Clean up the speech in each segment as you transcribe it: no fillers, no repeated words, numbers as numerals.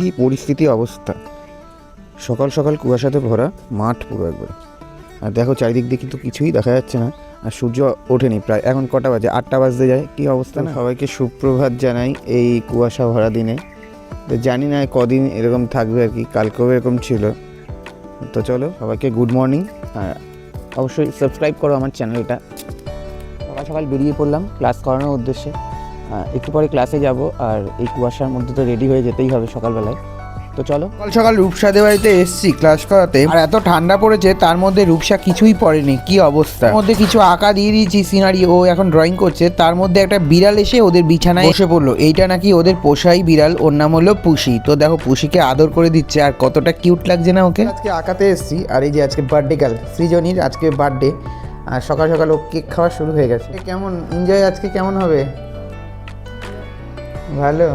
এই পরিস্থিতি অবস্থা, সকাল সকাল কুয়াশাতে ভরা মাঠ পুরো একবার। আর দেখো চারিদিক দিয়ে কিন্তু কিছুই দেখা যাচ্ছে না, আর সূর্য ওঠেনি প্রায়। এখন কটা বাজে? 8টা বাজতে যায়। কী অবস্থা না! সবাইকে সুপ্রভাত জানাই এই কুয়াশা ভরা দিনে। তো জানি না কদিন এরকম থাকবে আর কি, কালকেও এরকম ছিল। তো চলো সবাইকে গুড মর্নিং, আর অবশ্যই সাবস্ক্রাইব করো আমার চ্যানেলটা। সকাল সকাল বেরিয়ে পড়লাম ক্লাস করানোর উদ্দেশ্যে। একটু পরে ক্লাসে যাব, আর এই কুয়াশার মধ্যে তো রেডি হয়ে যেতেই হবে সকালবেলায়। তো চলো। সকাল সকাল রূপসাদের বাড়িতে এসেছি ক্লাস করাতে, আর এত ঠান্ডা পড়েছে তার মধ্যে রূপসা কিছুই পড়েনি। কি অবস্থা! তার মধ্যে কিছু আঁকা দিয়ে দিয়েছি, সিনারি, ও এখন ড্রয়িং করছে। তার মধ্যে একটা বিড়াল এসে ওদের বিছানায় বসে পড়লো। এইটা নাকি ওদের পোষাই বিড়াল, ওর নাম হলো পুষি। তো দেখো পুষিকে আদর করে দিচ্ছে, আর কতটা কিউট লাগছে না ওকে। আজকে আঁকাতে এসেছি, আর এই যে আজকে বার্থডে গার্ল সৃজনীর আজকে বার্থডে, আর সকাল সকাল ও কেক খাওয়া শুরু হয়ে গেছে। কেমন এনজয় আজকে কেমন হবে? ভালো।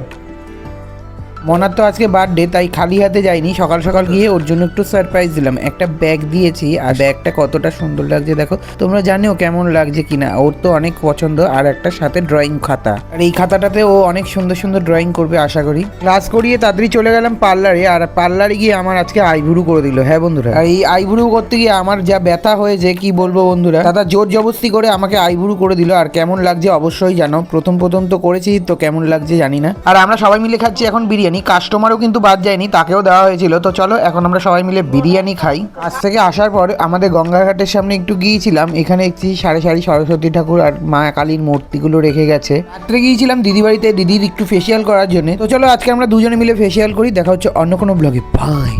মনার তো আজকে বার্থডে, তাই খালি হাতে যাইনি। সকাল সকাল গিয়ে ওর জন্য একটু সারপ্রাইজ দিলাম, একটা ব্যাগ দিয়েছি। আর ব্যাগটা কতটা সুন্দর লাগছে দেখো, তোমরা জানিও কেমন লাগছে কিনা। ওর তো অনেক পছন্দ। আর একটা সাথে ড্রয়িং খাতা, আর এই খাতাটাতে ও অনেক সুন্দর সুন্দর ড্রয়িং করবে আশা করি। ক্লাস করিয়ে তাড়াতাড়ি চলে গেলাম পার্লারে, আর পার্লারে গিয়ে আমার আজকে আইব্রু করে দিল। হ্যাঁ বন্ধুরা, আর এই আইব্রু করতে গিয়ে আমার যা ব্যথা হয়েছে কি বলবো বন্ধুরা। দাদা জোর জবরদস্তি করে আমাকে আইব্রু করে দিল, আর কেমন লাগছে অবশ্যই জানো। প্রথম তো করেছি, তো কেমন লাগছে জানি না। আর আমরা সবাই মিলে খাচ্ছি এখন বিরিয়ানি। কাস্টমারও কিন্তু বাদ যায়নি, তাকেও দেওয়া হয়েছিল। তো চলো এখন আমরা সবাই মিলে বিরিয়ানি খাই। আজ থেকে আসার পর আমাদের গঙ্গাঘাটের সামনে একটু গিয়েছিলাম, এখানে একটি সাড়ে সরস্বতী ঠাকুর আর মা কালীর মূর্তিগুলো রেখে গেছে। রাত্রে গিয়েছিলাম দিদি বাড়িতে, দিদির একটু ফেসিয়াল করার জন্য। তো চলো আজকে আমরা দুজনে মিলে ফেসিয়াল করি। দেখা হচ্ছে অন্য কোনো ব্লগে। বাই।